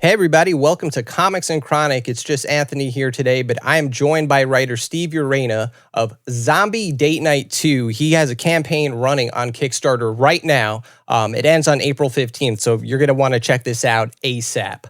Hey everybody, welcome to Comics and Chronic. It's just Anthony here today, but I am joined by writer Steve Urena of Zombie Date Night 2. He has a campaign running on Kickstarter right now. It ends on April 15th, so you're going to want to check this out ASAP.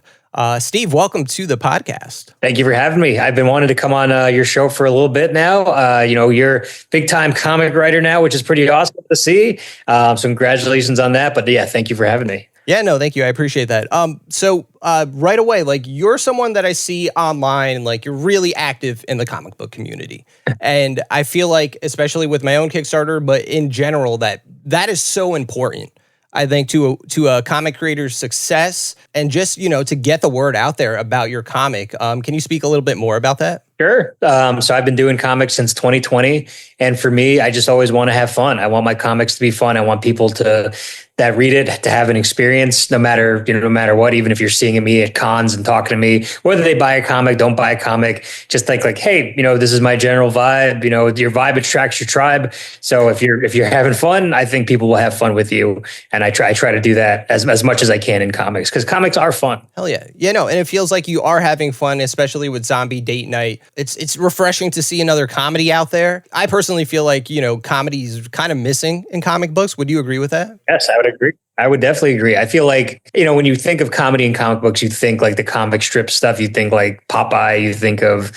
Steve, welcome to the podcast. Thank you for having me. I've been wanting to come on your show for a little bit now. You're a big time comic writer now, which is pretty awesome to see. So congratulations on that. But yeah, thank you for having me. Yeah, no, thank you. I appreciate that. So right away, like you're someone that I see online, like you're really active in the comic book community. And I feel like, especially with my own Kickstarter, but in general, that is so important. I think to a comic creator's success and just, to get the word out there about your comic. Can you speak a little bit more about that? Sure. So I've been doing comics since 2020. And for me, I just always want to have fun. I want my comics to be fun. I want people that read it to have an experience, no matter what, even if you're seeing me at cons and talking to me, whether they buy a comic, don't buy a comic, just like, hey, this is my general vibe. Your vibe attracts your tribe. So if you're having fun, I think people will have fun with you. And I try to do that as much as I can in comics, because comics are fun. Hell yeah. Yeah, no. And it feels like you are having fun, especially with Zombie Date Night. It's refreshing to see another comedy out there. I personally feel like, comedy is kind of missing in comic books. Would you agree with that? Yes, I would agree. I would definitely agree. I feel like, when you think of comedy in comic books, you think like the comic strip stuff, you think like Popeye, you think of,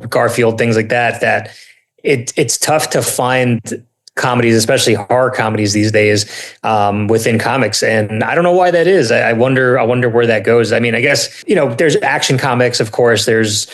Garfield, things like that it's tough to find comedies, especially horror comedies these days, within comics. And I don't know why that is. I wonder where that goes. I mean, I guess, there's action comics, of course, there's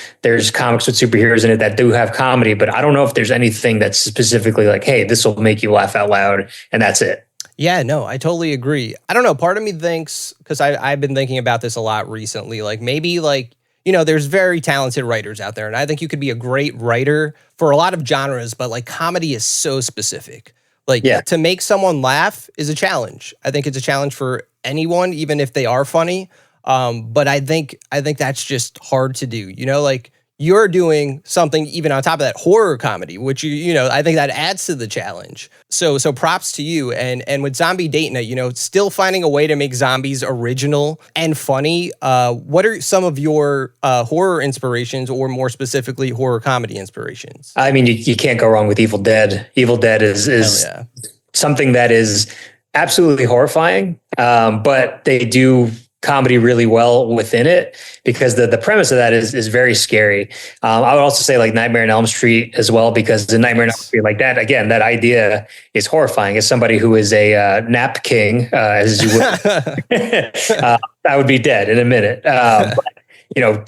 comics with superheroes in it that do have comedy, but I don't know if there's anything that's specifically like, hey, this will make you laugh out loud. And that's it. Yeah, no, I totally agree. I don't know. Part of me thinks, because I've been thinking about this a lot recently, like maybe there's very talented writers out there. And I think you could be a great writer for a lot of genres, but like comedy is so specific. To make someone laugh is a challenge. I think it's a challenge for anyone, even if they are funny. But I think that's just hard to do. You're doing something even on top of that, horror comedy, which I think that adds to the challenge. So props to you. And with Zombie Date Night, still finding a way to make zombies original and funny. What are some of your horror inspirations, or more specifically horror comedy inspirations? I mean, you can't go wrong with Evil Dead. Evil Dead is something that is absolutely horrifying, but they do comedy really well within it, because the premise of that is very scary. I would also say like Nightmare on Elm Street as well, because the Nightmare on Elm Street, like that, again, that idea is horrifying. As somebody who is a nap king, as you would, I would be dead in a minute.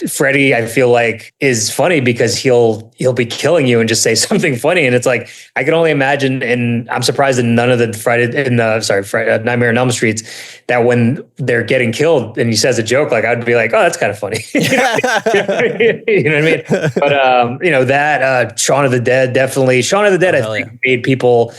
Freddy, I feel like, is funny because he'll be killing you and just say something funny. And it's like, I can only imagine, and I'm surprised that none of the Nightmare on Elm Streets, that when they're getting killed and he says a joke, like I'd be like, oh, that's kind of funny. You know what I mean? But, that Shaun of the Dead, definitely. Shaun of the Dead, I think, made people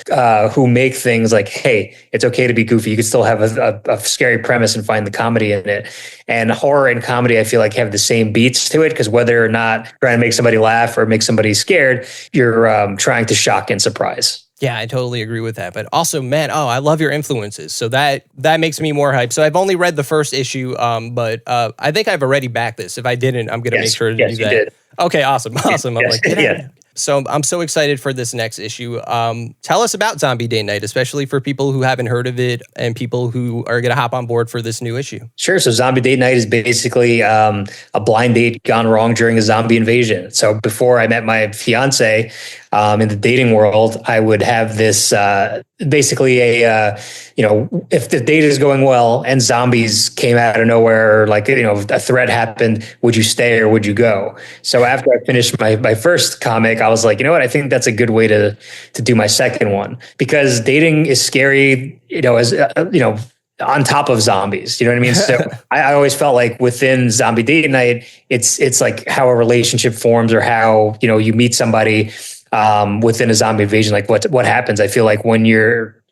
who make things like, hey, it's okay to be goofy. You can still have a scary premise and find the comedy in it. And horror and comedy, I feel like, have the same beats to it, because whether or not trying to make somebody laugh or make somebody scared, you're trying to shock and surprise. Yeah, I totally agree with that. But also, man, I love your influences. So that makes me more hyped. So I've only read the first issue, but I think I've already backed this. If I didn't, I'm going to make sure to do that. You did. Okay, awesome. I'm like, yeah. So I'm so excited for this next issue. Tell us about Zombie Date Night, especially for people who haven't heard of it and people who are going to hop on board for this new issue. Sure. So Zombie Date Night is basically a blind date gone wrong during a zombie invasion. So before I met my fiance, in the dating world, I would have this basically if the date is going well and zombies came out of nowhere, like, a threat happened, would you stay or would you go? So after I finished my first comic, I was like, what? I think that's a good way to do my second one, because dating is scary, on top of zombies, you know what I mean? So I always felt like within Zombie Date Night, it's like how a relationship forms, or how, you meet somebody within a zombie invasion. Like what happens? I feel like when you're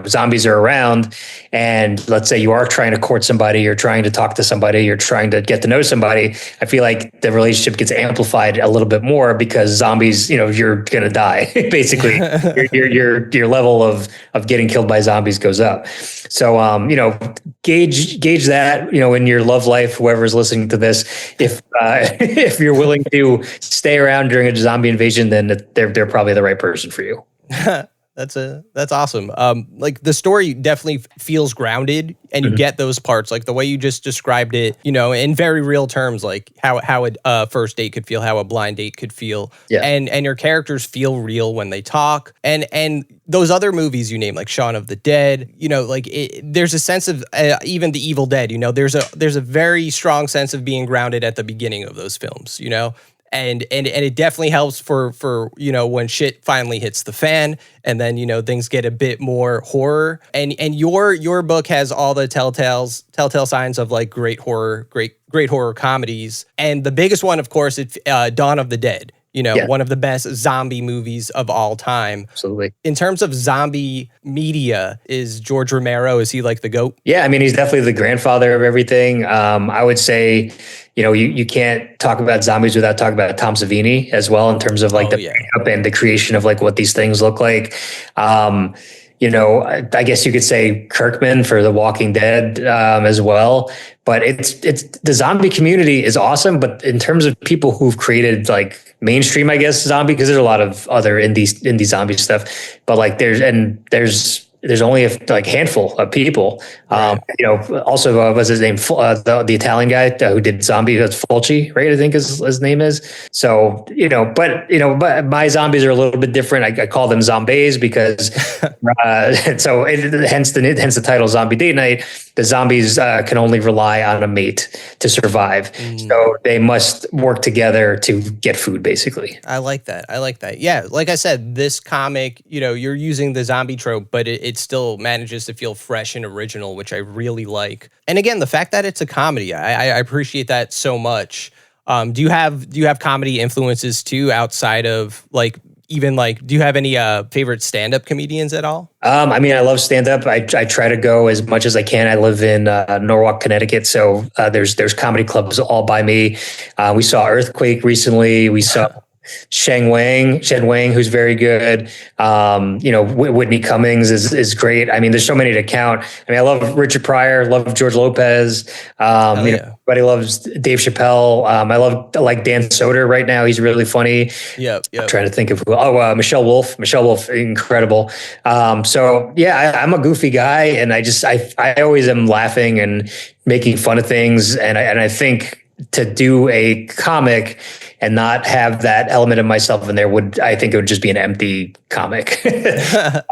zombies are around, and let's say you are trying to court somebody, you're trying to talk to somebody, you're trying to get to know somebody, I feel like the relationship gets amplified a little bit more because zombies, you're gonna die basically. Your level of getting killed by zombies goes up. So gauge that in your love life, whoever's listening to this. If if you're willing to stay around during a zombie invasion, then they're probably the right person for you. That's awesome. Like the story definitely feels grounded, and you get those parts, like the way you just described it, in very real terms, like how a first date could feel, how a blind date could feel. Yeah. And your characters feel real when they talk. And those other movies you name, like Shaun of the Dead, there's a sense of even The Evil Dead, there's a very strong sense of being grounded at the beginning of those films, And it definitely helps for when shit finally hits the fan, and then things get a bit more horror. And your book has all the telltale signs of like great horror comedies. And the biggest one, of course, it's Dawn of the Dead. One of the best zombie movies of all time. Absolutely. In terms of zombie media, is George Romero, is he like the GOAT? Yeah, I mean, he's definitely the grandfather of everything. I would say, you can't talk about zombies without talking about Tom Savini as well, in terms of like makeup and the creation of like what these things look like. I guess you could say Kirkman for The Walking Dead as well. But it's the zombie community is awesome. But in terms of people who've created like mainstream, I guess, zombie, because there's a lot of other indie zombie stuff. But like there's only a handful of people. Right. Also, what's his name? The Italian guy who did Zombie, that's Fulci, right? I think his name is. So, but my zombies are a little bit different. I call them zombies because, hence the title Zombie Date Night. The zombies can only rely on a mate to survive. So they must work together to get food, basically. I like that. Yeah. Like I said, this comic, you're using the zombie trope, but it still manages to feel fresh and original, which I really like. And again, the fact that it's a comedy, I appreciate that so much. Do you have comedy influences too, outside of like, even like, do you have any favorite stand-up comedians at all? I mean, I love stand-up. I try to go as much as I can. I live in Norwalk, Connecticut, so there's comedy clubs all by me. We saw Earthquake recently. We saw Shen Wang, who's very good. Whitney Cummings is great. I mean, there's so many to count. I mean, I love Richard Pryor, love George Lopez. Everybody loves Dave Chappelle. I love like Dan Soder right now. He's really funny. Yep. I'm trying to think of who. Michelle Wolf, incredible. I'm a goofy guy, and I always am laughing and making fun of things. And I think to do a comic and not have that element of myself in there I think it would just be an empty comic.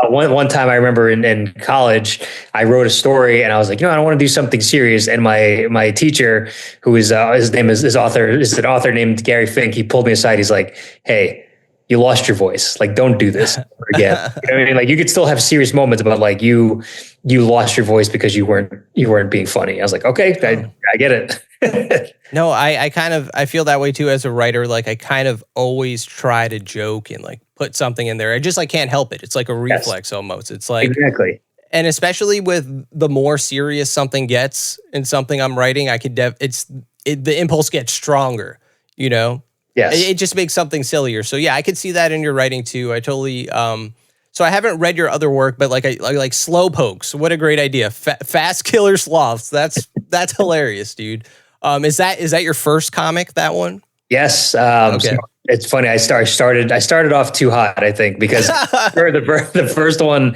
One time I remember in college, I wrote a story and I was like, I don't want to do something serious. And my teacher, who is is an author named Gary Fink, he pulled me aside. He's like, hey, you lost your voice. Like, don't do this again. I mean? Like, you could still have serious moments about like you lost your voice because you weren't being funny. I was like, okay, I get it. No, I feel that way too as a writer. Like, I kind of always try to joke and like put something in there. I just can't help it. It's like a reflex almost. It's like, exactly. And especially with the more serious something gets in something I'm writing, the impulse gets stronger, Yes. It just makes something sillier. So yeah, I could see that in your writing too. I totally. So I haven't read your other work, but like Slowpokes. What a great idea! Fast Killer Sloths. That's hilarious, dude. Is that your first comic? That one? Yes. Okay. So it's funny. I started off too hot, I think, because the first one.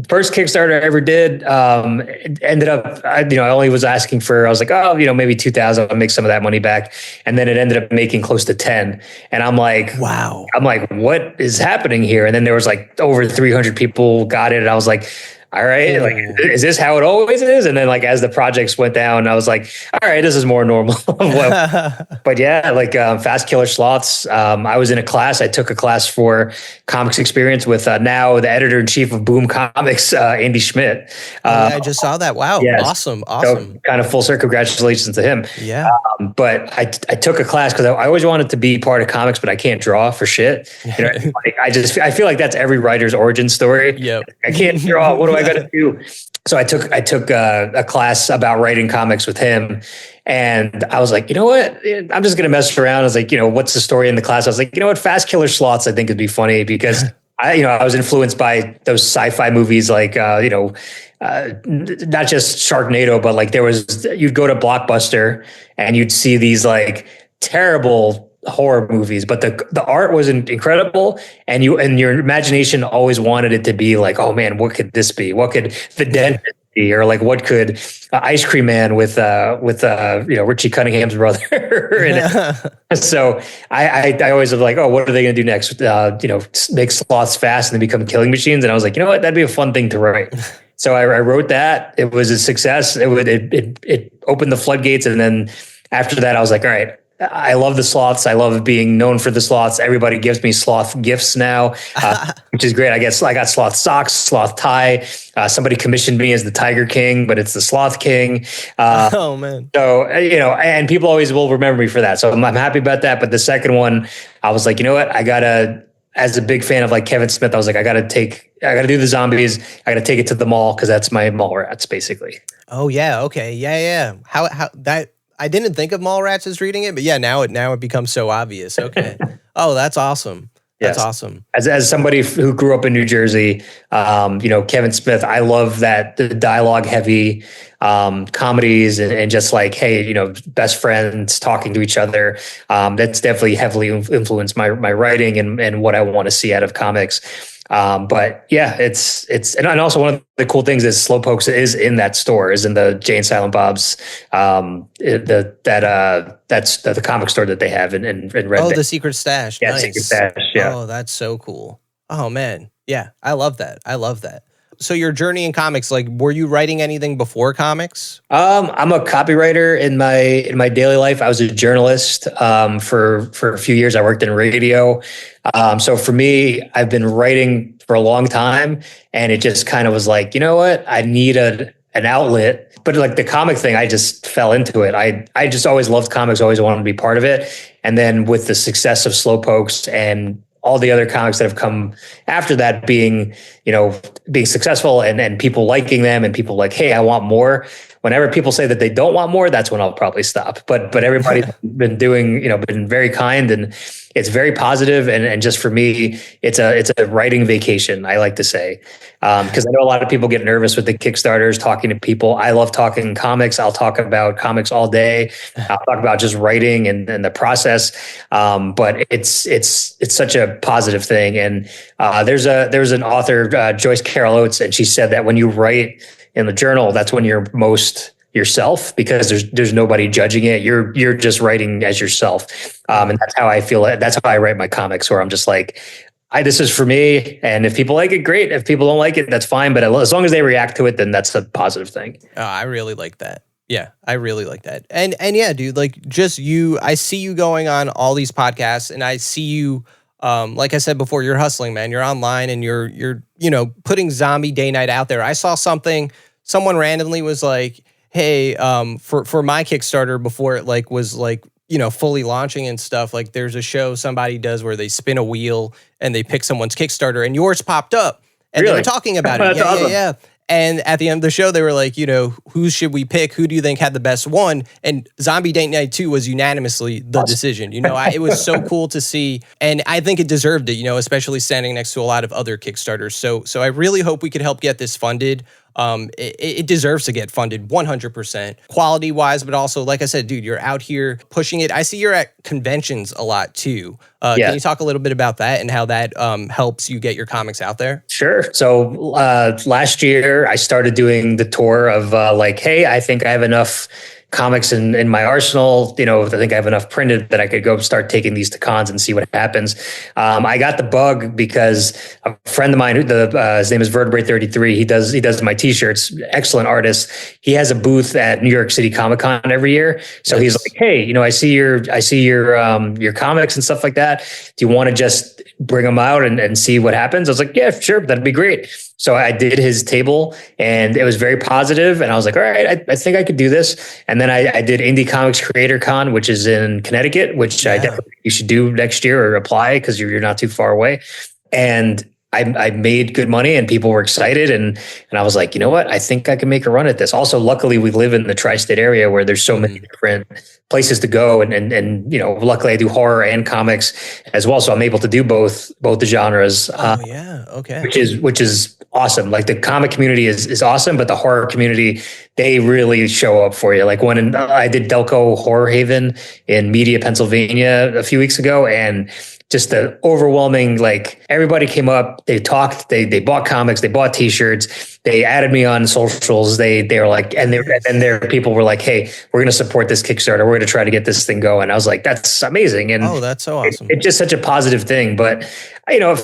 First Kickstarter I ever did, it ended up, I only was asking for, I was like, maybe 2,000, I'll make some of that money back. And then it ended up making close to 10. And I'm like, wow. I'm like, what is happening here? And then there was like over 300 people got it. And I was like, all right, like, is this how it always is? And then like, as the projects went down, I was like, all right, this is more normal. But yeah, like Fast Killer Sloths. I was in a class. I took a class for comics experience with now the editor in chief of Boom Comics, Andy Schmidt. Yeah, I just saw that. Wow. Yes. Awesome. So kind of full circle. Congratulations to him. Yeah. But I took a class because I always wanted to be part of comics, but I can't draw for shit. You know, like, I feel like that's every writer's origin story. Yep. I can't draw. What do I got to do? So I took a class about writing comics with him. And I was like, you know what? I'm just going to mess around. I was like, what's the story in the class? I was like, you know what? Fast Killer Sloths, I think would be funny because I was influenced by those sci-fi movies like, not just Sharknado, but like you'd go to Blockbuster and you'd see these like terrible horror movies, but the art was incredible, and your imagination always wanted it to be like, oh man, what could this be? What could The Dentist be? Or like, what could Ice Cream Man with Richie Cunningham's brother? So I always was like, oh, what are they going to do next? Make sloths fast and then become killing machines. And I was like, you know what, that'd be a fun thing to write. So I wrote that. It was a success. It opened the floodgates, and then after that, I was like, all right, I love the sloths. I love being known for the sloths. Everybody gives me sloth gifts now, which is great. I got sloth socks, sloth tie. Somebody commissioned me as the Tiger King, but it's the Sloth King. Oh man! So and people always will remember me for that. So I'm happy about that. But the second one, I was like, you know what? As a big fan of like Kevin Smith, I was like, I gotta do the zombies. I gotta take it to the mall because that's my mall rats, basically. Oh yeah. Okay. Yeah. How that. I didn't think of Mallrats as reading it, but yeah, now it becomes so obvious. Okay. Oh, that's awesome. That's awesome. As somebody who grew up in New Jersey, Kevin Smith, I love that the dialogue heavy comedies and just like, hey, best friends talking to each other. That's definitely heavily influenced my writing and what I want to see out of comics. But yeah, it's and also one of the cool things is Slowpokes is in that store, is in the Jay and Silent Bob's that's the comic store that they have in Red Bay. Oh, the Secret Stash. Yeah, nice. Secret Stash. Yeah. Oh, that's so cool. Oh man. Yeah, I love that. So your journey in comics, like, were you writing anything before comics? I'm a copywriter in my daily life. I was a journalist for a few years. I worked in radio. So for me, I've been writing for a long time, and it just kind of was like, you know what? I need an outlet. But like the comic thing, I just fell into it. I just always loved comics, always wanted to be part of it. And then with the success of Slowpokes and all the other comics that have come after that being successful and people liking them and people like, hey, I want more. Whenever people say that they don't want more, that's when I'll probably stop. But everybody's been been very kind, and it's very positive. And just for me, it's a writing vacation, I like to say. Because I know a lot of people get nervous with the Kickstarters, talking to people. I love talking comics. I'll talk about comics all day. I'll talk about just writing and the process. But it's such a positive thing. And there's an author, Joyce Carol Oates, and she said that when you write in the journal, that's when you're most yourself, because there's nobody judging it. You're just writing as yourself. And that's how I feel. That's how I write my comics, where I'm just like, this is for me. And if people like it, great. If people don't like it, that's fine. But as long as they react to it, then that's a positive thing. Oh, I really like that. Yeah, I really like that. And yeah, dude, like just I see you going on all these podcasts, and I see you, like I said before, you're hustling, man. You're online and you're putting Zombie Day Night out there. I saw someone randomly was like, hey, for my Kickstarter before it was fully launching and stuff, like there's a show somebody does where they spin a wheel and they pick someone's Kickstarter, and yours popped up, and really? They were talking about it. Yeah, awesome. Yeah. And at the end of the show, they were like, who should we pick? Who do you think had the best one? And Zombie Day Night 2 was unanimously the decision. It was so cool to see. And I think it deserved it, especially standing next to a lot of other Kickstarters. So I really hope we could help get this funded. It deserves to get funded 100% quality wise, but also, like I said, dude, you're out here pushing it. I see you're at conventions a lot too. Can you talk a little bit about that and how that helps you get your comics out there? Sure. So last year I started doing the tour of hey, I think I have enough comics in my arsenal. I think I have enough printed that I could go start taking these to cons and see what happens. I got the bug because a friend of mine, his name is Vertebrae 33. He does my t-shirts. Excellent artist. He has a booth at New York City Comic Con every year. So he's like, hey, I see your comics and stuff like that. Do you want to just bring them out and see what happens? I was like, yeah, sure. That'd be great. So I did his table and it was very positive. And I was like, all right, I think I could do this. And then I did Indie Comics Creator Con, which is in Connecticut, which I definitely you should do next year or apply because you're not too far away. And I made good money and people were excited. And I was like, you know what? I think I can make a run at this. Also, luckily, we live in the tri-state area where there's so many different places to go. And luckily I do horror and comics as well. So I'm able to do both the genres. Okay. Which is awesome. Like the comic community is awesome, but the horror community, they really show up for you. Like when I did Delco Horror Haven in Media, Pennsylvania a few weeks ago, and just the overwhelming, like everybody came up, they talked, they bought comics, they bought t-shirts, they added me on socials. They were like, and their people were like, hey, we're going to support this Kickstarter. We're going to try to get this thing going. I was like, that's amazing. And that's so awesome. It's just such a positive thing. But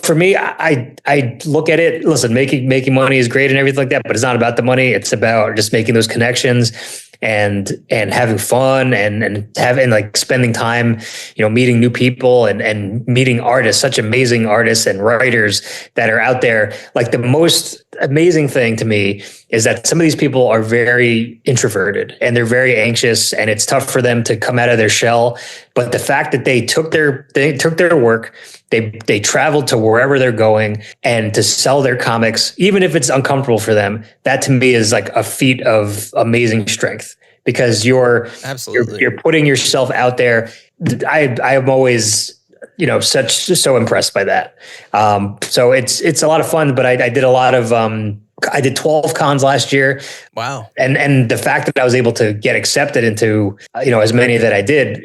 for me, I look at it, listen, making money is great and everything like that, but it's not about the money. It's about just making those connections and having fun and having like spending time, meeting new people and meeting artists, such amazing artists and writers that are out there. Like the most amazing thing to me is that some of these people are very introverted and they're very anxious and it's tough for them to come out of their shell. But the fact that they took their work, they traveled to wherever they're going and to sell their comics, even if it's uncomfortable for them, that to me is like a feat of amazing strength because you're putting yourself out there. I'm always, so impressed by that. So it's a lot of fun, but I did a lot of, I did 12 cons last year. Wow. And the fact that I was able to get accepted into, as many that I did,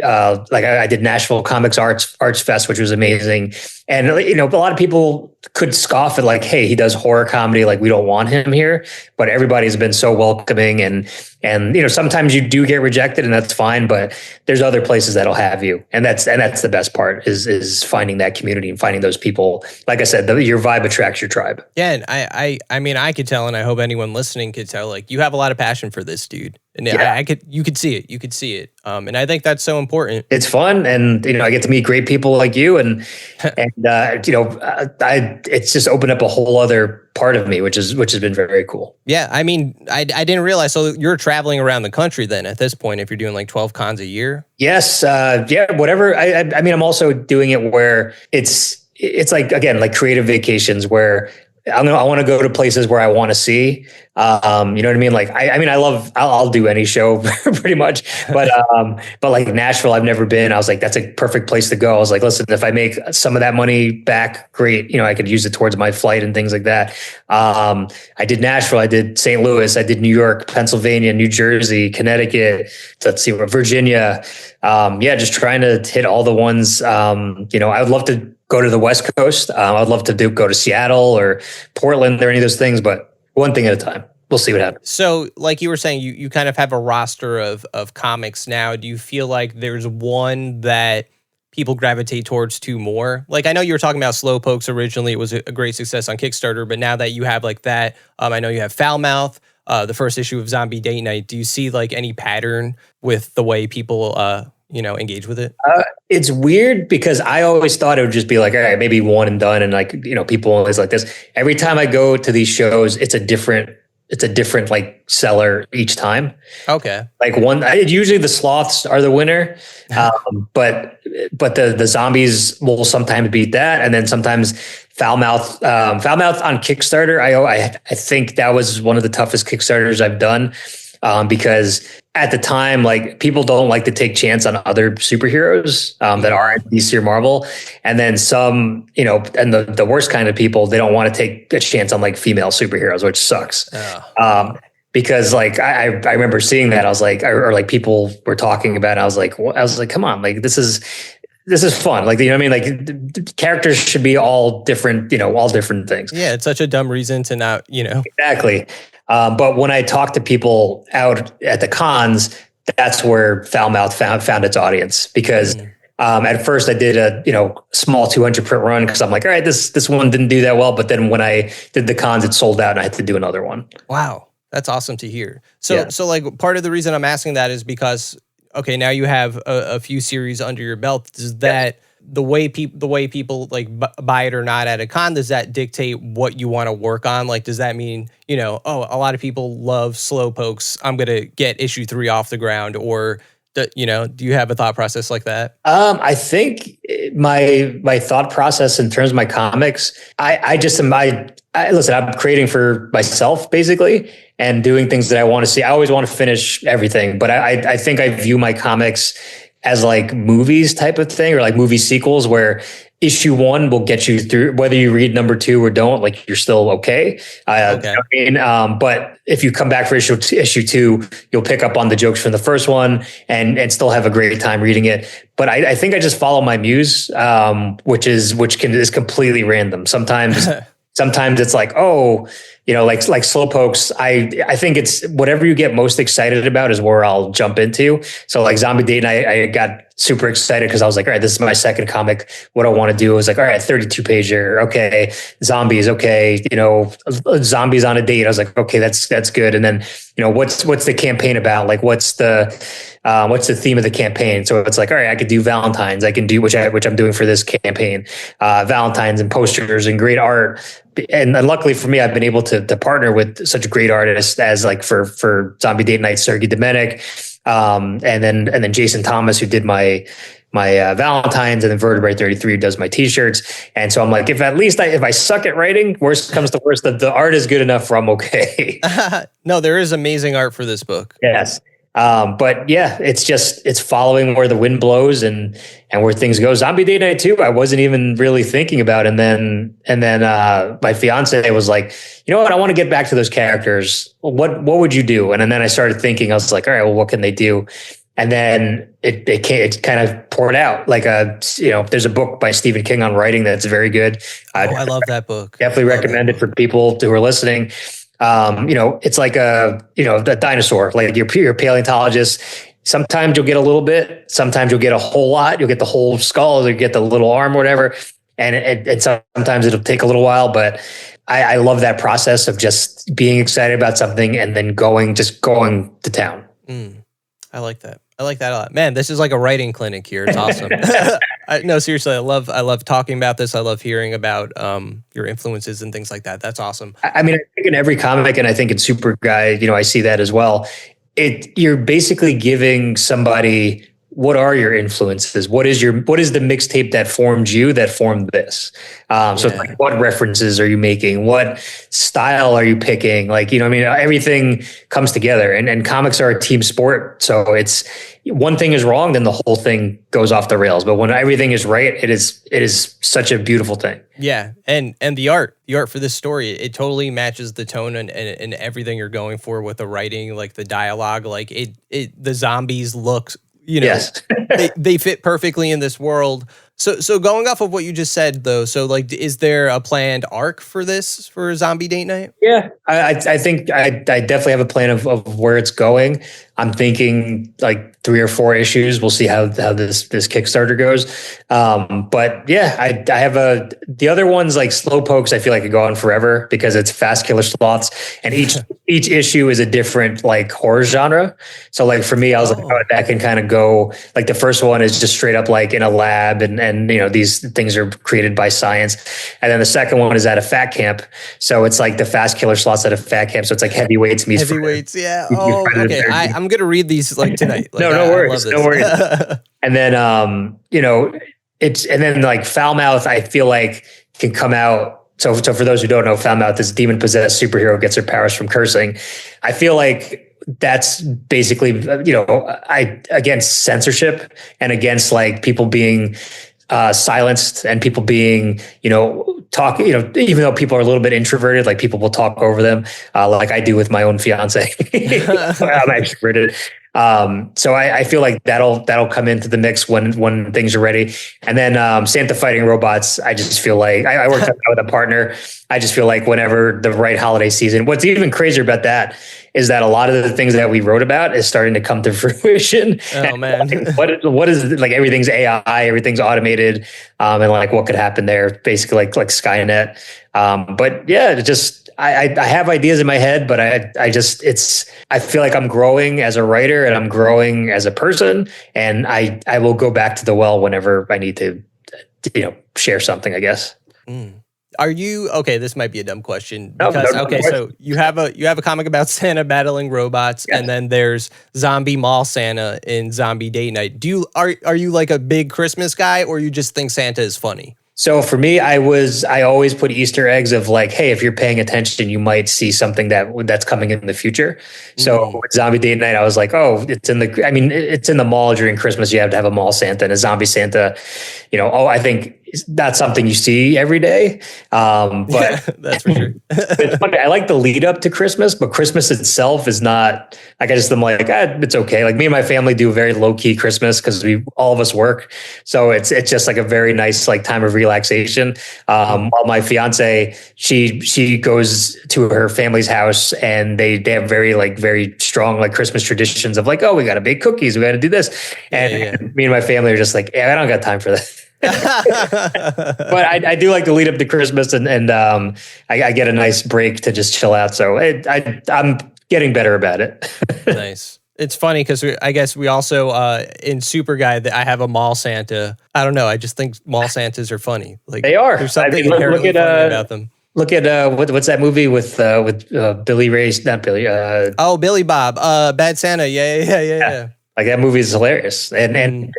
like I did Nashville Comics Arts Fest, which was amazing. And, a lot of people could scoff at like, hey, he does horror comedy. Like we don't want him here, but everybody's been so welcoming and, sometimes you do get rejected and that's fine, but there's other places that'll have you. And that's the best part is finding that community and finding those people. Like I said, your vibe attracts your tribe. Yeah. And I mean, I could tell, and I hope anyone listening could tell, like you have a lot of passion for this, dude. And you could see it. And I think that's so important. It's fun. And, I get to meet great people like you and it's just opened up a whole other part of me, which has been very cool. Yeah. I mean, I didn't realize. So you're traveling around the country then at this point, if you're doing like 12 cons a year. Yes. Whatever. I mean, I'm also doing it where it's like, again, like creative vacations where I want to go to places where I want to see. You know what I mean? Like, I'll do any show pretty much, but like Nashville, I've never been. I was like, that's a perfect place to go. I was like, listen, if I make some of that money back, great. I could use it towards my flight and things like that. I did Nashville, I did St. Louis, I did New York, Pennsylvania, New Jersey, Connecticut, let's see, Virginia. Just trying to hit all the ones. I would love to go to the West Coast. I'd love to go to Seattle or Portland or any of those things, but one thing at a time. We'll see what happens. So like you were saying, you kind of have a roster of comics now. Do you feel like there's one that people gravitate towards two more? Like I know you were talking about Slowpokes originally. It was a great success on Kickstarter, but now that you have like that, I know you have Foulmouth, the first issue of Zombie Date Night. Do you see like any pattern with the way people engage with it? It's weird because I always thought it would just be like, all right, maybe one and done. And like, people always like this. Every time I go to these shows, it's a different like seller each time. Okay. Like usually the sloths are the winner. But the zombies will sometimes beat that. And then sometimes Foulmouth on Kickstarter. I think that was one of the toughest Kickstarters I've done. Because at the time, like people don't like to take chance on other superheroes that aren't DC or Marvel, and then some, and the worst kind of people, they don't want to take a chance on like female superheroes, which sucks. Because like I remember seeing that, I was like, or like people were talking about it, I was like, come on, like this is fun. Like, what I mean? Like the characters should be all different, all different things. Yeah. It's such a dumb reason to not, Exactly. But when I talk to people out at the cons, that's where Foulmouth found its audience, because at first I did a small 200 print run because I'm like, all right, this one didn't do that well. But then when I did the cons, it sold out and I had to do another one. Wow. That's awesome to hear. So like part of the reason I'm asking that is because, okay, now you have a few series under your belt. Does that, the way people like buy it or not at a con, does that dictate what you want to work on? Like, does that mean, oh, a lot of people love slow pokes, I'm going to get issue 3 off the ground? Or do you have a thought process like that? I think my thought process in terms of my comics, I just am, listen, I'm creating for myself basically and doing things that I want to see. I always want to finish everything, but I think I view my comics as like movies type of thing, or like movie sequels where issue 1 will get you through, whether you read number 2 or don't, like you're still okay. Okay. You know what I mean? But if you come back for issue 2, you'll pick up on the jokes from the first one and still have a great time reading it. But I think I just follow my muse, which is completely random. Sometimes it's like, oh, like slowpokes. I think it's whatever you get most excited about is where I'll jump into. So like Zombie Date Night, I got super excited because I was like, all right, this is my second comic. What I want to do is like, all right, 32 pager. Okay. Zombies. Okay. Zombies on a date. I was like, okay, that's good. And then, what's the campaign about? Like, what's the theme of the campaign? So it's like, all right, I could do Valentine's. I can do, which I'm doing for this campaign, Valentine's and posters and great art. And luckily for me, I've been able to partner with such great artists as like for Zombie Date Night, Sergey Domenik, and then Jason Thomas, who did my Valentine's, and then Vertebrae 33 who does my t-shirts. And so I'm like, if I suck at writing, worst comes to worst, the art is good enough where I'm okay. No, there is amazing art for this book. Yes. But yeah, it's following where the wind blows and where things go. Zombie Day Night 2, I wasn't even really thinking about. And then my fiance was like, you know what? I want to get back to those characters. What would you do? And then I started thinking, I was like, all right, well, what can they do? And then it kind of poured out. Like there's a book by Stephen King on writing that's very good. I love that book. Definitely recommend it for people who are listening. It's like a dinosaur, like you're a paleontologist. Sometimes you'll get a little bit, sometimes you'll get a whole lot. You'll get the whole skull, or you get the little arm or whatever. And sometimes it'll take a little while, but I love that process of just being excited about something and then going to town. I like that. I like that a lot. Man, this is like a writing clinic here. It's awesome. No, seriously, I love talking about this. I love hearing about your influences and things like that. That's awesome. I mean, I think in every comic, and I think in Super Guy, I see that as well. You're basically giving somebody, what are your influences? What is the mixtape that formed you, that formed this? So it's like, what references are you making? What style are you picking? Like, everything comes together, and comics are a team sport. So it's one thing is wrong, then the whole thing goes off the rails. But when everything is right, it is such a beautiful thing. Yeah. And the art for this story, it totally matches the tone and everything you're going for with the writing, like the dialogue, like the zombies look, yes. they fit perfectly in this world. So going off of what you just said, though, so like, is there a planned arc for Zombie Date Night? Yeah, I think I definitely have a plan of where it's going. I'm thinking like 3 or 4 issues. We'll see how this Kickstarter goes. But yeah, I have the other ones like Slowpokes. I feel like could go on forever because it's fast killer sloths, and each issue is a different like horror genre. So like for me, I was like, oh, that can kind of go. Like the first one is just straight up like in a lab, and these things are created by science, and then the second one is at a fat camp. So it's like the fast killer sloths at a fat camp. So it's like heavyweights meets heavyweights. Yeah. Oh, okay. I'm gonna read these like tonight. Like, no worries. No worries. And then and then like Foulmouth, I feel like can come out. So for those who don't know, Foulmouth is a demon possessed superhero, gets her powers from cursing. I feel like that's basically against censorship and against like people being silenced and people being talk, even though people are a little bit introverted, like people will talk over them, like I do with my own fiance. I'm extroverted. So I feel like that'll come into the mix when things are ready. And then Santa fighting robots, I just feel like I worked on that with a partner. I just feel like whenever the right holiday season, what's even crazier about that is that a lot of the things that we wrote about is starting to come to fruition. Oh man. What is like everything's AI, everything's automated, and like what could happen there, basically like Skynet. But yeah, I have ideas in my head, but I feel like I'm growing as a writer and I'm growing as a person, and I will go back to the well whenever I need to, share something, I guess. Are you okay? This might be a dumb question because so you have a comic about Santa battling robots, and then there's Zombie Mall Santa in Zombie Date Night. Are you like a big Christmas guy, or you just think Santa is funny? So for me, I always put Easter eggs of like, hey, if you're paying attention, you might see something that's coming in the future. So with Zombie Date Night, I was like, oh, it's in the mall during Christmas. You have to have a mall Santa and a zombie Santa. I think that's something you see every day. But yeah, that's for sure. It's funny. I like the lead up to Christmas, but Christmas itself is not like, I'm like, it's okay. Like me and my family do a very low key Christmas because all of us work. So it's just like a very nice like time of relaxation. While my fiance, she goes to her family's house and they have very strong like Christmas traditions of like, oh, we got to bake cookies. We got to do this. And me and my family are just like, yeah, I don't got time for that. But I do like to lead up to Christmas and I get a nice break to just chill out. So I'm getting better about it. Nice. It's funny because I guess we also in Super Guy that I have a mall Santa. I don't know. I just think mall Santas are funny. Like they are. There's something inherently funny about them. Look at what's that movie with Billy Ray? Not Billy. Billy Bob. Bad Santa. Yeah. Like that movie is hilarious, and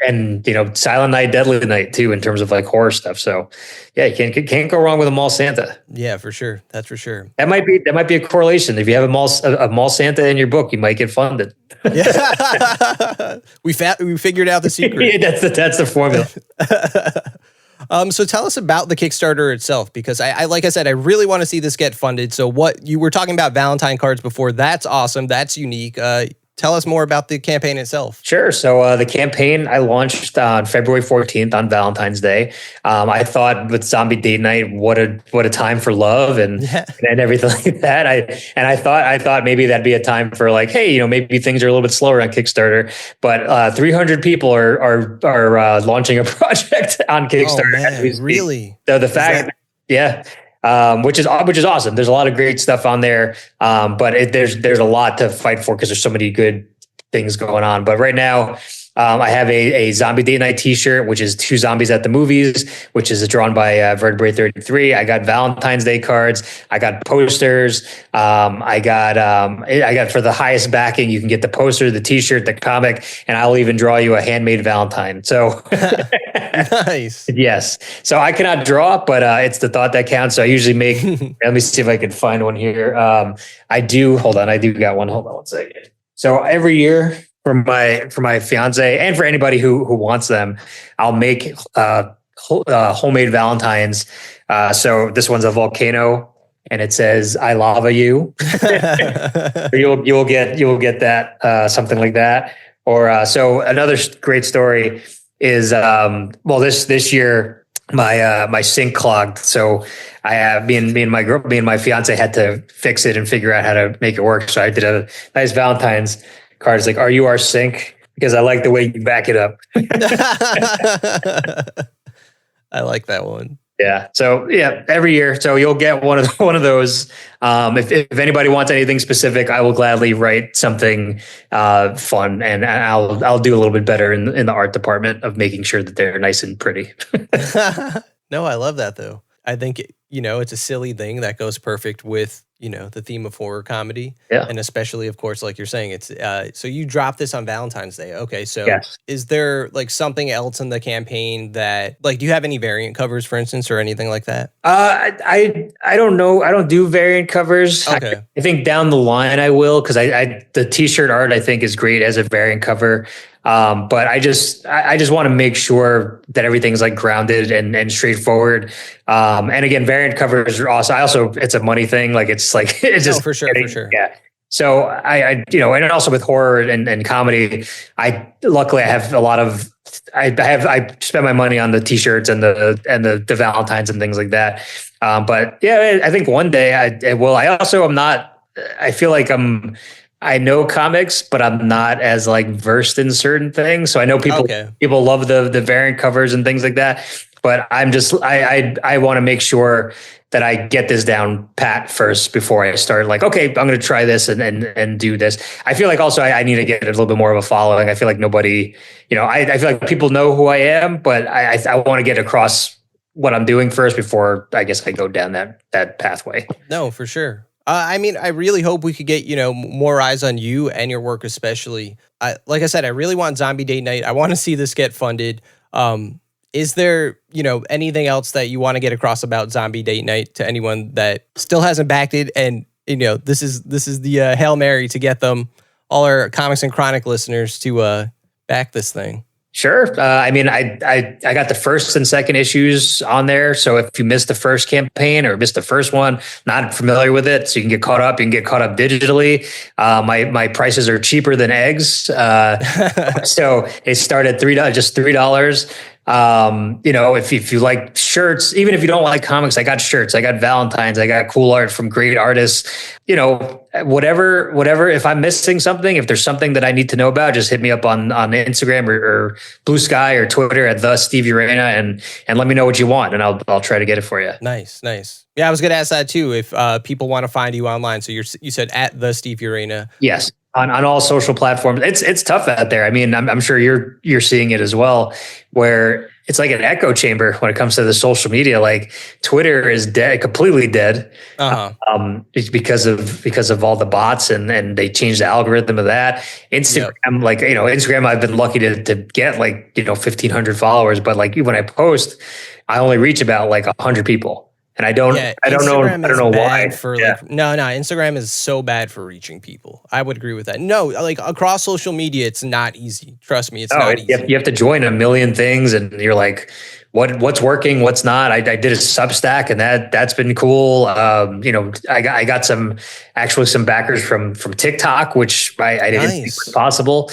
Silent Night, Deadly Night too, in terms of like horror stuff. So yeah, you can't go wrong with a mall Santa. Yeah, for sure. That's for sure. That might be a correlation. If you have a mall Santa in your book, you might get funded. Yeah, we figured out the secret. Yeah, that's the formula. So tell us about the Kickstarter itself, because I like I said, I really want to see this get funded. So what you were talking about Valentine cards before, that's awesome. That's unique. Tell us more about the campaign itself. Sure. So the campaign I launched on February 14th on Valentine's Day. I thought with Zombie Date Night, what a time for love and everything like that. I thought maybe that'd be a time for like, hey, maybe things are a little bit slower on Kickstarter. But 300 people are launching a project on Kickstarter. Oh, man, really? So the fact, which is awesome. There's a lot of great stuff on there, but there's a lot to fight for because there's so many good things going on. But right now, I have a Zombie Date Night T-shirt, which is 2 zombies at the movies, which is drawn by Vertebrae 33. I got Valentine's Day cards. I got posters. I got for the highest backing, you can get the poster, the T-shirt, the comic, and I'll even draw you a handmade Valentine. So nice. Yes. So I cannot draw, but it's the thought that counts. So I usually make. Let me see if I can find one here. I do. Hold on. I do got one. Hold on 1 second. So every year, for my fiance and for anybody who wants them, I'll make homemade Valentines. So this one's a volcano, and it says "I lava you." You'll get that something like that. Or so another great story is this year my sink clogged, so I have me and my fiance had to fix it and figure out how to make it work. So I did a nice Valentine's card. It's like, "Are you our sink?" Because I like the way you back it up. I like that one. Yeah. So yeah, every year. So you'll get one of those. If anybody wants anything specific, I will gladly write something fun, and I'll do a little bit better in the art department of making sure that they're nice and pretty. No, I love that though. I think it's a silly thing that goes perfect with the theme of horror comedy. Yeah. And especially, of course, like you're saying, it's so you dropped this on Valentine's Day. Okay. So yes. Is there like something else in the campaign that like, do you have any variant covers, for instance, or anything like that? I don't know. I don't do variant covers. Okay. I think down the line I will, because the T-shirt art I think is great as a variant cover. But I just want to make sure that everything's like grounded and straightforward. And again, variant covers are also, it's a money thing. Like it's just for sure. Yeah. So and also with horror and comedy, luckily I have a lot of, I spend my money on the t-shirts and the Valentines and things like that. But yeah, I think one day I will. I also am not, I feel like I know comics, but I'm not as like versed in certain things. So I know people love the variant covers and things like that, but I'm just, I want to make sure that I get this down pat first before I start like, okay, I'm going to try this and do this. I feel like also I need to get a little bit more of a following. I feel like nobody, I feel like people know who I am, but I want to get across what I'm doing first before I guess I go down that pathway. No, for sure. I mean, I really hope we could get, more eyes on you and your work, especially. Like I said, I really want Zombie Date Night. I want to see this get funded. Is there, anything else that you want to get across about Zombie Date Night to anyone that still hasn't backed it? And, this is the Hail Mary to get them, all our Comics and Chronic listeners, to back this thing. Sure. I mean, I got the first and second issues on there. So if you missed the first campaign or missed the first one, not familiar with it, so you can get caught up. You can get caught up digitally. My prices are cheaper than eggs. So it started just $3. If you like shirts, even if you don't like comics, I got shirts, I got Valentines, I got cool art from great artists, whatever, if I'm missing something, if there's something that I need to know about, just hit me up on Instagram or Blue Sky or Twitter at the Steve Urena and let me know what you want and I'll try to get it for you. Nice. Yeah. I was going to ask that too. If people want to find you online. So you said at the Steve Urena. Yes. On all social platforms. It's tough out there. I mean, I'm sure you're seeing it as well, where it's like an echo chamber when it comes to the social media. Like Twitter is dead, completely dead. It's because of all the bots and they changed the algorithm of that. Instagram, Instagram, I've been lucky to get 1,500 followers, but like when I post, I only reach about 100 people. And I don't know why. Instagram is so bad for reaching people. I would agree with that. No, across social media, it's not easy. Trust me, it's not easy. You have to join a million things, and you're like, what's working, what's not. I did a Substack, and that's been cool. I got some backers from TikTok, which I didn't think was possible.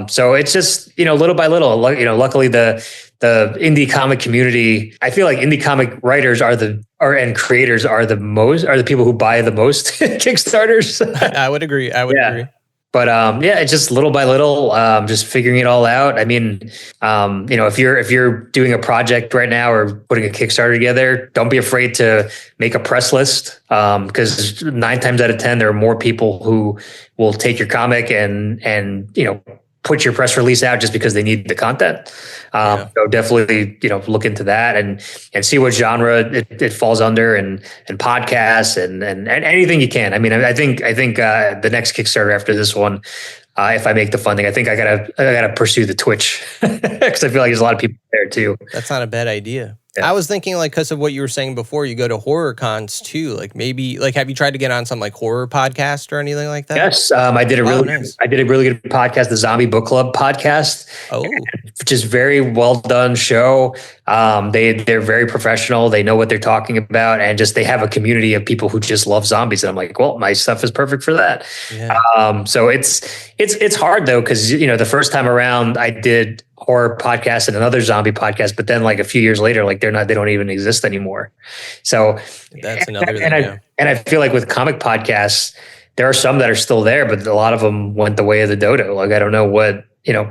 So it's just little by little. Luckily the indie comic community, I feel like indie comic writers and creators are the people who buy the most Kickstarters. I would agree. Agree. But it's just little by little, just figuring it all out. I mean, if you're doing a project right now or putting a Kickstarter together, don't be afraid to make a press list, because 9 times out of 10 there are more people who will take your comic and put your press release out just because they need the content. So definitely, look into that and see what genre it falls under and podcasts and anything you can. I mean, I think the next Kickstarter after this one, if I make the funding, I think I gotta pursue the Twitch because I feel like there's a lot of people there too. That's not a bad idea. Yeah. I was thinking because of what you were saying before, you go to horror cons too. Maybe have you tried to get on some horror podcast or anything like that? Yes, I did a really good podcast, the Zombie Book Club podcast. Oh, which is very well done show. They're very professional. They know what they're talking about, and they have a community of people who just love zombies. And I'm like, well, my stuff is perfect for that. Yeah. So it's hard though, because the first time around I did horror podcast and another zombie podcast, but then a few years later, they don't even exist anymore. So that's another thing. And I feel like with comic podcasts, there are some that are still there, but a lot of them went the way of the dodo. I don't know what,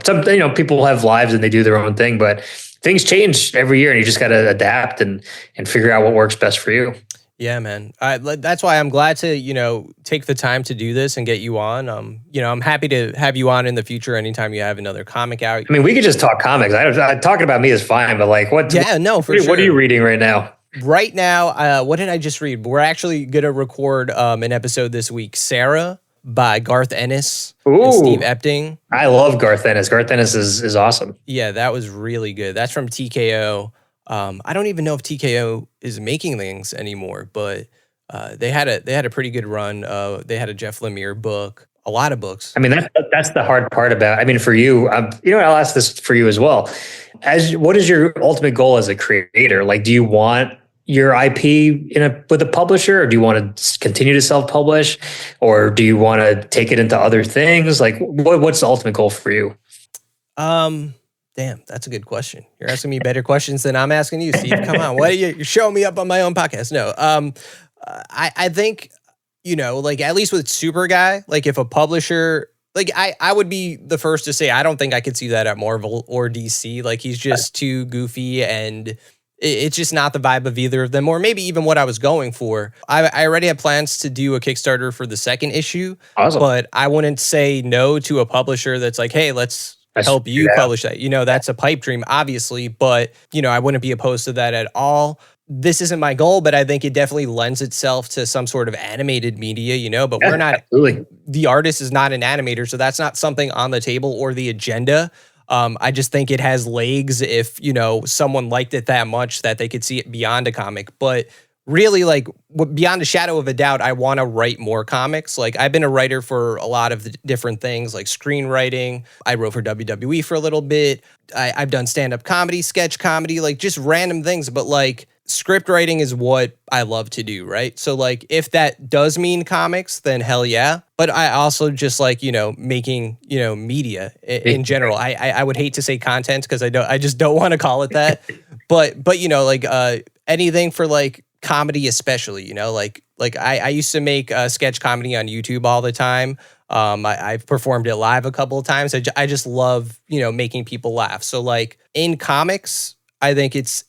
some, people have lives and they do their own thing, but things change every year and you just got to adapt and figure out what works best for you. Yeah, man. That's why I'm glad to, take the time to do this and get you on. I'm happy to have you on in the future anytime you have another comic out. I mean, we could just talk comics. Talking about me is fine, but what? Yeah, no, for sure. What are you reading right now? Right now, what did I just read? We're actually going to record an episode this week, Sarah by Garth Ennis and Steve Epting. I love Garth Ennis. Garth Ennis is awesome. Yeah, that was really good. That's from TKO. I don't even know if TKO is making things anymore, but they had a pretty good run. They had a Jeff Lemire book, a lot of books. I mean, that's the hard part about. I mean, for you, I'll ask this for you as well. What is your ultimate goal as a creator? Do you want your IP with a publisher, or do you want to continue to self-publish, or do you want to take it into other things? Like, what's the ultimate goal for you? Damn, that's a good question. You're asking me better questions than I'm asking you, Steve. Come on, what are you're showing me up on my own podcast? No, I think, like at least with Super Guy, like if a publisher, like I would be the first to say I don't think I could see that at Marvel or DC. Like he's just too goofy, and it's just not the vibe of either of them, or maybe even what I was going for. I already have plans to do a Kickstarter for the second issue, Awesome. but I wouldn't say no to a publisher that's like, hey, let's help you publish that. That's a pipe dream, obviously, but I wouldn't be opposed to that at all. This isn't my goal, but I think it definitely lends itself to some sort of animated media, but we're not, absolutely. The artist is not an animator, so that's not something on the table or the agenda. I just think it has legs if, someone liked it that much that they could see it beyond a comic. But really, like, beyond a shadow of a doubt, I want to write more comics. Like, I've been a writer for a lot of different things, like screenwriting. I wrote for WWE for a little bit. I've done stand-up comedy, sketch comedy, like just random things. But like, script writing is what I love to do, right? So like, if that does mean comics, then hell yeah. But I also just like, making, media in general. I would hate to say content because I just don't want to call it that. but like anything for like comedy, especially, like I used to make sketch comedy on YouTube all the time. I've performed it live a couple of times. I just love, making people laugh. So like in comics, I think it's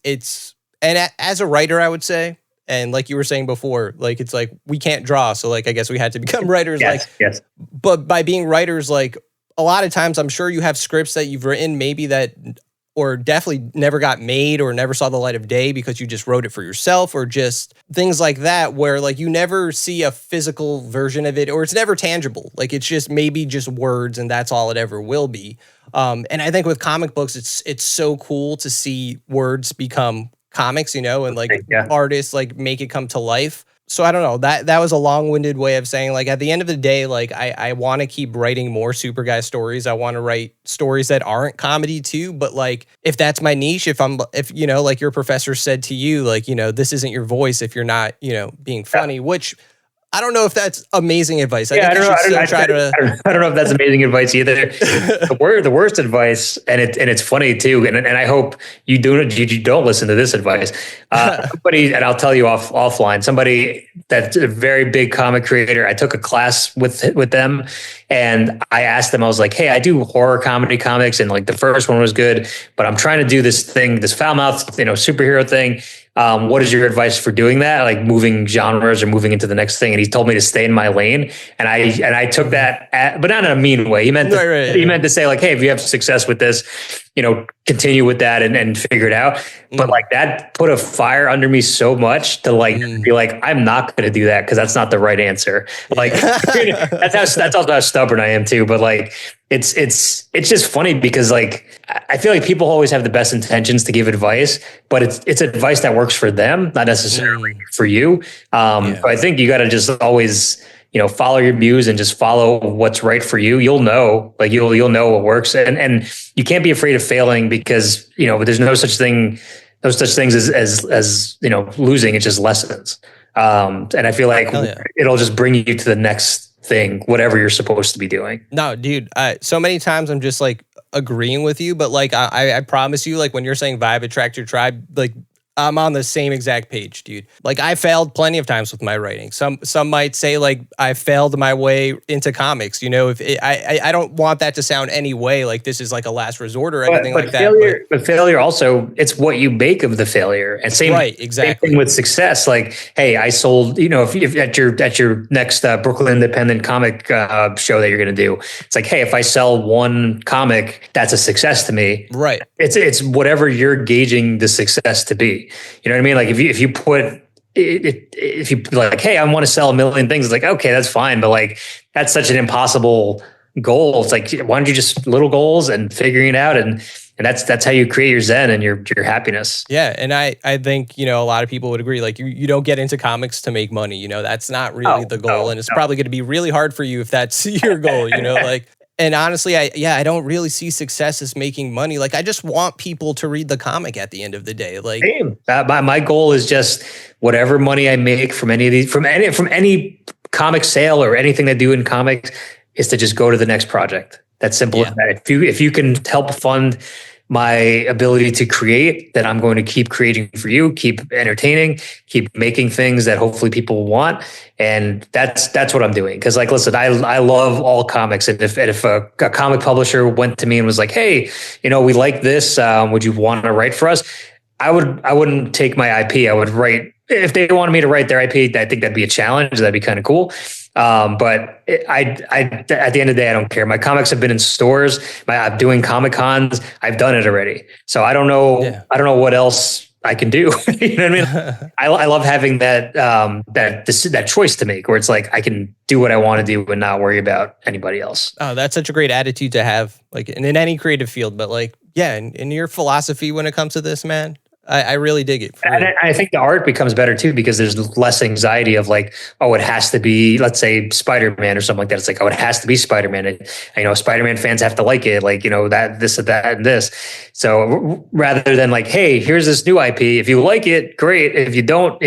and as a writer, I would say, and like you were saying before, like it's like we can't draw, so like I guess we had to become writers. Yes. But by being writers, like a lot of times, I'm sure you have scripts that you've written, maybe that, or definitely never got made or never saw the light of day because you just wrote it for yourself, or just things like that, where like you never see a physical version of it, or it's never tangible. Like it's just maybe just words, and that's all it ever will be. And I think with comic books, it's so cool to see words become comics, and like artists like make it come to life. So I don't know, that was a long-winded way of saying, like, at the end of the day, like I want to keep writing more Super Guy stories. I want to write stories that aren't comedy too, but like if that's my niche, if like your professor said to you, like, this isn't your voice if you're not, being funny, which I don't know if that's amazing advice. I don't know if that's amazing advice either. The worst advice, and it's funny too, and I hope you don't listen to this advice. Somebody, and I'll tell you offline, somebody that's a very big comic creator, I took a class with them, and I asked them, I was like, hey, I do horror comedy comics, and like the first one was good, but I'm trying to do this thing, this foul mouth, superhero thing. What is your advice for doing that? Like moving genres or moving into the next thing? And he told me to stay in my lane. And I took that, but not in a mean way. He meant to say like, hey, if you have success with this, continue with that and figure it out. But like that put a fire under me so much to like be like, I'm not going to do that because that's not the right answer. Like that's also how stubborn I am too. But like it's just funny because like I feel like people always have the best intentions to give advice, but it's advice that works for them, not necessarily for you. But I think you got to just always follow your muse and just follow what's right for you. You'll know, like you'll know what works, and you can't be afraid of failing because there's no such things as losing. It's just lessons. And I feel like it'll just bring you to the next thing, whatever you're supposed to be doing. No, dude. So many times I'm just like agreeing with you, but like I promise you, like when you're saying vibe attract your tribe, like I'm on the same exact page, dude. Like I failed plenty of times with my writing. Some might say like I failed my way into comics. I don't want that to sound any way like this is like a last resort or anything like that. But failure also, it's what you make of the failure. And same thing with success. Like, hey, I sold. If at your next Brooklyn Independent comic show that you're going to do, it's like, hey, if I sell one comic, that's a success to me. Right. It's whatever you're gauging the success to be. You know what I mean? Like if you put if you like, hey, I want to sell 1 million things, it's like, okay, that's fine. But like, that's such an impossible goal. It's like, why don't you just little goals and figuring it out? And that's how you create your zen and your happiness. Yeah. And I think, a lot of people would agree, like you don't get into comics to make money, that's not really the goal. And it's probably going to be really hard for you if that's your goal, like, And honestly, I don't really see success as making money. Like, I just want people to read the comic at the end of the day. Like, same. My goal is just whatever money I make from any of these, from any comic sale or anything I do in comics, is to just go to the next project. That's simple as that. If you can help fund my ability to create, then I'm going to keep creating for you, keep entertaining, keep making things that hopefully people want. And that's what I'm doing. Cause like, listen, I love all comics. And if a comic publisher went to me and was like, hey, we like this, would you want to write for us? I wouldn't take my IP. I would write, if they wanted me to write their IP, I think that'd be a challenge. That'd be kind of cool. But at the end of the day, I don't care. My comics have been in stores. I'm doing Comic Cons. I've done it already. So I don't know. Yeah. I don't know what else I can do. You know what I mean? I love having that choice to make, where it's like I can do what I want to do and not worry about anybody else. Oh, that's such a great attitude to have, like in any creative field. But like, yeah, in your philosophy when it comes to this, man. I really dig it. And I think the art becomes better too, because there's less anxiety of like, oh, it has to be, let's say, Spider-Man or something like that. It's like, oh, it has to be Spider-Man. And, Spider-Man fans have to like it, like, that, this, that, and this. So rather than like, hey, here's this new IP. If you like it, great. If you don't,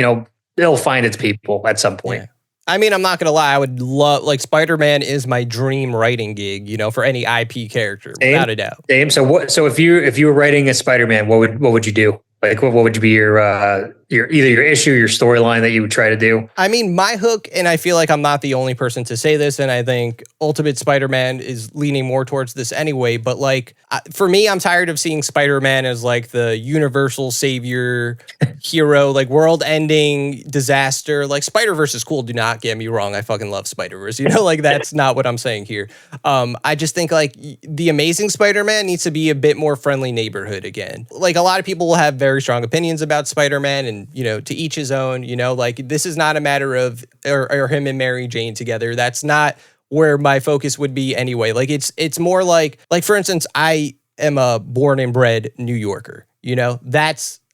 it'll find its people at some point. Yeah. I mean, I'm not going to lie. I would love, like, Spider-Man is my dream writing gig, for any IP character, without a doubt. Same. So if you were writing a Spider-Man, what would you do? Like, what would be your either your issue, your storyline that you would try to do? I mean, my hook, and I feel like I'm not the only person to say this, and I think Ultimate Spider-Man is leaning more towards this anyway, but like, for me, I'm tired of seeing Spider-Man as like the universal savior hero, like world-ending disaster. Like, Spider-Verse is cool, do not get me wrong. I fucking love Spider-Verse, like that's not what I'm saying here. I just think like the Amazing Spider-Man needs to be a bit more friendly neighborhood again. Like, a lot of people will have very strong opinions about Spider-Man, and to each his own. Like, this is not a matter of or him and Mary Jane together. That's not where my focus would be anyway. Like, it's more like for instance, I am a born and bred New Yorker.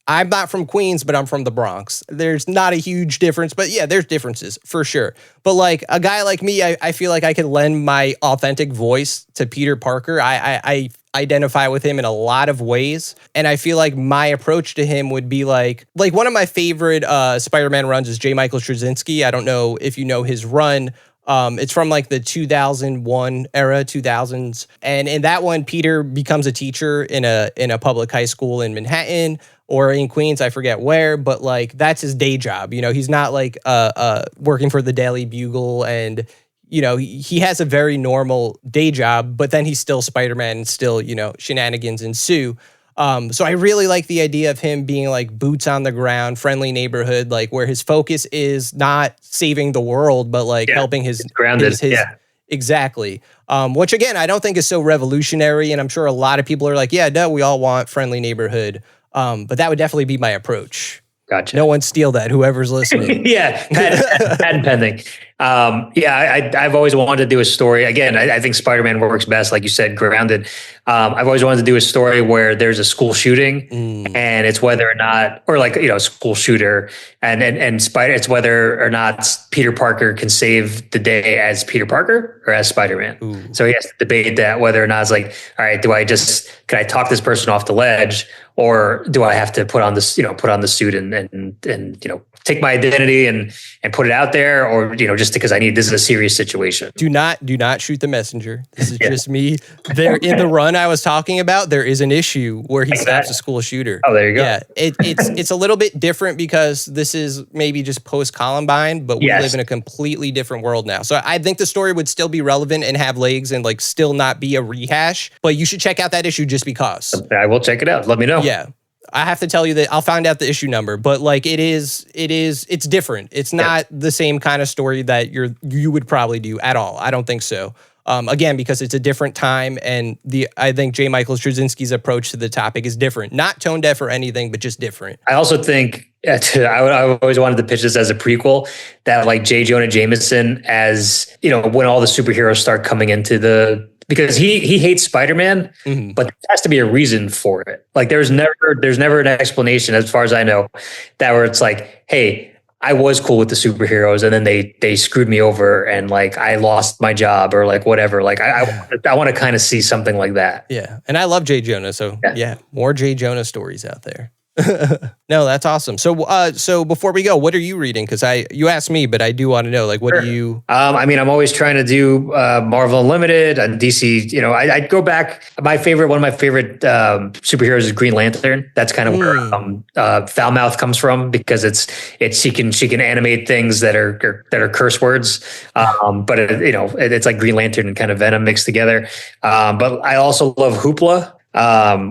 I'm not from Queens, but I'm from the Bronx. There's not a huge difference, but yeah, there's differences for sure. But like a guy like me, I feel like I can lend my authentic voice to Peter Parker. I identify with him in a lot of ways. And I feel like my approach to him would be like one of my favorite Spider-Man runs is J. Michael Straczynski. I don't know if you know his run. It's from like the 2001 era, 2000s. And in that one, Peter becomes a teacher in a public high school in Manhattan or in Queens, I forget where, but like that's his day job. He's not like working for the Daily Bugle, and he has a very normal day job, but then he's still Spider-Man and still, shenanigans ensue. So I really like the idea of him being like boots on the ground, friendly neighborhood, like where his focus is not saving the world, but like helping his grounded. Exactly. Which again, I don't think is so revolutionary. And I'm sure a lot of people are like, yeah, no, we all want friendly neighborhood. But that would definitely be my approach. Gotcha. No one steal that, whoever's listening. Yeah, patent pending. I've always wanted to do a story. Again, I think Spider-Man works best, like you said, grounded. I've always wanted to do a story where there's a school shooting, and it's whether or not, or like school shooter, and it's whether or not Peter Parker can save the day as Peter Parker or as Spider-Man. Ooh. So he has to debate that, whether or not it's like, all right, can I talk this person off the ledge, or do I have to put on the suit and take my identity and put it out there, or just because this is a serious situation. Do not shoot the messenger. This is just me. There in the run I was talking about, there is an issue where he stops a school shooter. Oh, there you go. Yeah, it's a little bit different because this is maybe just post Columbine, but we live in a completely different world now. So I think the story would still be relevant and have legs and like still not be a rehash. But you should check out that issue just because. I will check it out. Let me know. Yeah. I have to tell you that I'll find out the issue number, but like it's different. It's not the same kind of story that you would probably do at all. I don't think so. Again, because it's a different time, and I think J. Michael Straczynski's approach to the topic is different. Not tone deaf or anything, but just different. I also think I always wanted to pitch this as a prequel, that like J. Jonah Jameson, as when all the superheroes start coming into because he hates Spider-Man, but there has to be a reason for it. Like there's never an explanation, as far as I know, that where it's like, hey, I was cool with the superheroes, and then they screwed me over, and like I lost my job or like whatever. Like I want to kind of see something like that. Yeah. And I love Jay Jonah. So yeah, more Jay Jonah stories out there. No, that's awesome. So before we go, what are you reading? Because you asked me, but I do want to know, like, what do you? I mean, I'm always trying to do Marvel Unlimited and DC. You know, I go back. One of my favorite superheroes is Green Lantern. That's kind of where Foulmouth comes from, because she can animate things that are curse words. But it's like Green Lantern and kind of Venom mixed together. But I also love Hoopla.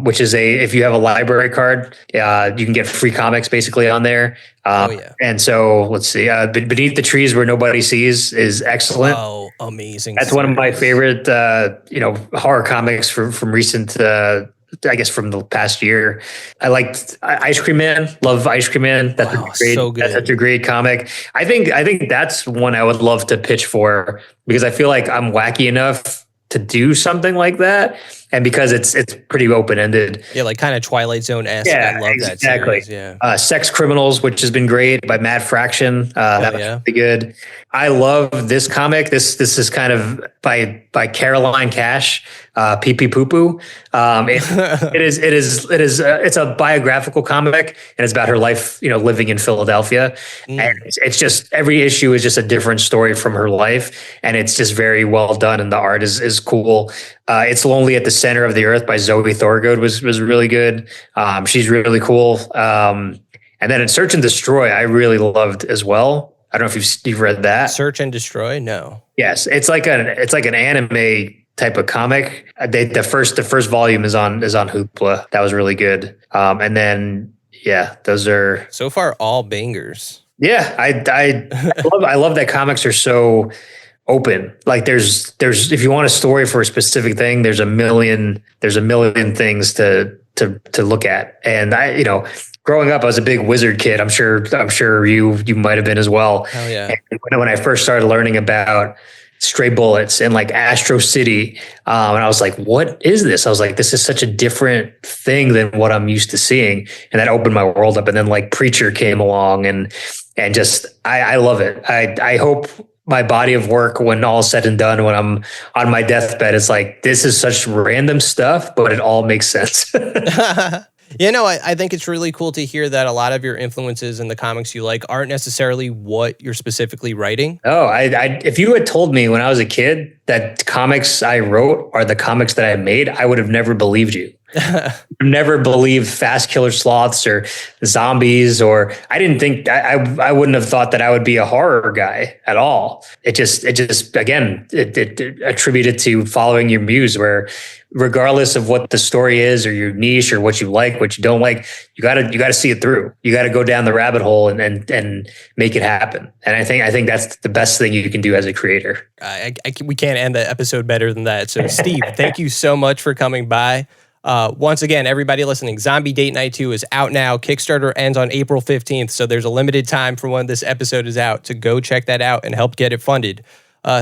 Which is if you have a library card, you can get free comics basically on there. And so let's see, Beneath the Trees Where Nobody Sees is excellent. Oh, amazing. That's one of my favorite, horror comics from recent, I guess from the past year. I liked Ice Cream Man. Love Ice Cream Man. That's such a great comic. I think that's one I would love to pitch for, because I feel like I'm wacky enough to do something like that, and because it's pretty open-ended. Yeah, like kind of Twilight Zone-esque. Yeah, I love that series. Yeah. Sex Criminals, which has been great, by Matt Fraction. That was really good. I love this comic. This is kind of by Caroline Cash, Pee Pee Poo Poo. It's a biographical comic, and it's about her life, living in Philadelphia. And it's just, every issue is just a different story from her life, and it's just very well done, and the art is cool. It's Lonely at the Center of the Earth by Zoe Thorogood was really good. She's really cool. And then in Search and Destroy, I really loved as well. I don't know if you've read that. Search and Destroy? No. Yes, it's like an anime type of comic. The first volume is on Hoopla. That was really good. And then those are so far all bangers. Yeah, I love that comics are so open. Like there's if you want a story for a specific thing, there's a million things to look at. And growing up, I was a big Wizard kid. I'm sure you might have been as well. Oh yeah. And when I first started learning about Stray Bullets and like Astro City, and I was like, what is this? I was like, this is such a different thing than what I'm used to seeing. And that opened my world up. And then like Preacher came along, and just I love it. I hope my body of work, when all is said and done, when I'm on my deathbed, it's like, this is such random stuff, but it all makes sense. I think it's really cool to hear that a lot of your influences in the comics you like aren't necessarily what you're specifically writing. Oh, if you had told me when I was a kid that comics I wrote are the comics that I made, I would have never believed you. Never believed Fast Killer Sloths or zombies, or I didn't think I wouldn't have thought that I would be a horror guy at all. It just again, it attributed to following your muse, where regardless of what the story is or your niche or what you like, what you don't like, you gotta see it through. You gotta go down the rabbit hole and make it happen. And I think that's the best thing you can do as a creator. We can't end the episode better than that. So Steve, thank you so much for coming by. Once again, everybody listening, Zombie Date Night 2 is out now. Kickstarter ends on April 15th, so there's a limited time for when this episode is out to go check that out and help get it funded.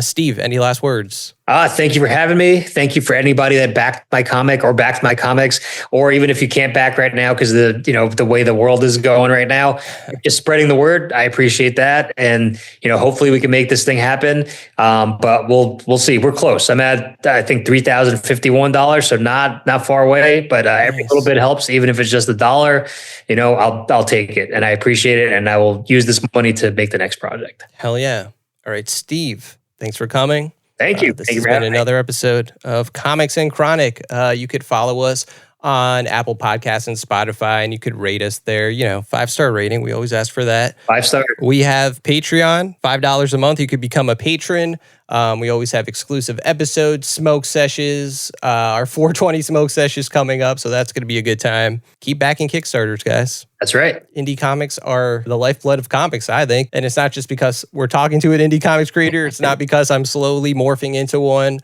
Steve, any last words? Thank you for having me. Thank you for anybody that backed my comic or backed my comics, or even if you can't back right now because the way the world is going right now, just spreading the word. I appreciate that, and hopefully we can make this thing happen. But we'll see. We're close. I'm at I think $3,051, so not far away. But every little bit helps, even if it's just $1. I'll take it, and I appreciate it, and I will use this money to make the next project. Hell yeah! All right, Steve. Thanks for coming. Thank you. This has been another episode of Comics and Chronic. You could follow us on Apple Podcasts and Spotify, and you could rate us there. 5-star rating. We always ask for that. 5-star. We have Patreon, $5 a month. You could become a patron. We always have exclusive episodes, smoke sessions, our 420 smoke sessions coming up. So that's going to be a good time. Keep backing Kickstarters, guys. That's right. Indie comics are the lifeblood of comics, I think. And it's not just because we're talking to an indie comics creator. It's not because I'm slowly morphing into one.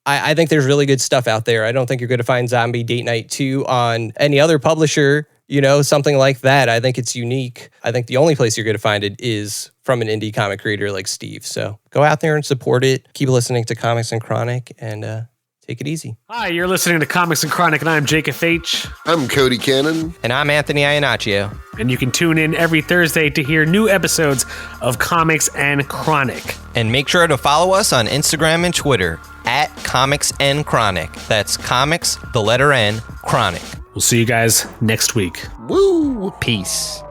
I think there's really good stuff out there. I don't think you're going to find Zombie Date Night 2 on any other publisher, something like that. I think it's unique. I think the only place you're going to find it is from an indie comic creator like Steve. So go out there and support it. Keep listening to Comics and Chronic, and Take it easy. Hi, you're listening to Comics and Chronic, and I'm Jake FH. I'm Cody Cannon. And I'm Anthony Iannaccio. And you can tune in every Thursday to hear new episodes of Comics and Chronic. And make sure to follow us on Instagram and Twitter at Comics and Chronic. That's Comics, the letter N, Chronic. We'll see you guys next week. Woo! Peace.